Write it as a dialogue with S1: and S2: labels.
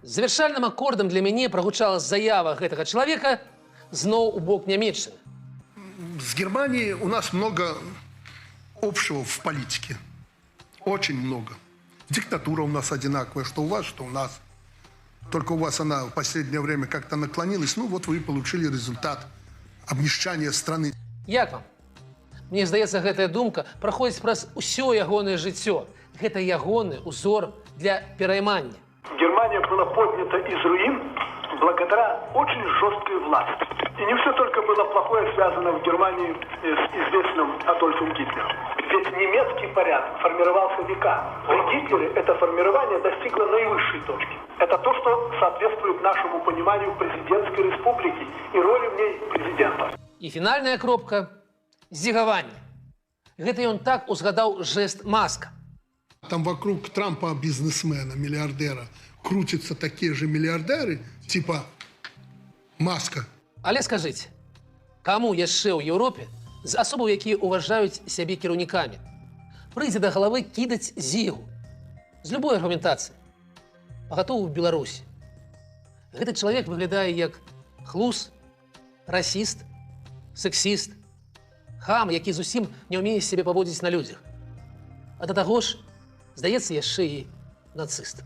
S1: Завершальным аккордом для мяне прагучала заява гэтага чалавека зноў у бок Нямецчыны.
S2: С Германией у нас много общего в политике. Очень много. Диктатура у нас одинаковая, что у вас, что у нас. Только у вас она в последнее время как-то наклонилась. Ну вот вы получили результат обнищания страны.
S1: Як вам? Мне здаецца, гэтая думка праходзіць праз усё ягонае жыццё. Гэта ягоны узор для пераймання.
S3: Германия была поднята из руин благодаря очень жесткой власти. И не все только было плохое связано в Германии с известным Адольфом Гитлером. Ведь немецкий порядок формировался века. При Гитлере это формирование достигло наивысшей точки. Это то, что соответствует нашему пониманию президентской республики и роли в ней президента.
S1: І фінальная кропка – зігаванне. Гэта ён так узгадаў жест Маска.
S2: Там вокруг Трампа бизнесмена, миллиардера, крутятся такие же миллиардеры, типа Маска.
S1: Але скажыце, каму яшчэ ў Еўропе з асобаў, якія ўважаюць сябе кіраўнікамі, прыйдзе да галавы кідаць зігу з любой аргументацыі, пагатовы ў Беларусі. Гэты чалавек выглядае як хлус, расіст, сексіст, хам, які зусім не ўмее сябе паводзіць на людзях. А да таго ж, здаецца, яшчэ і нацыст.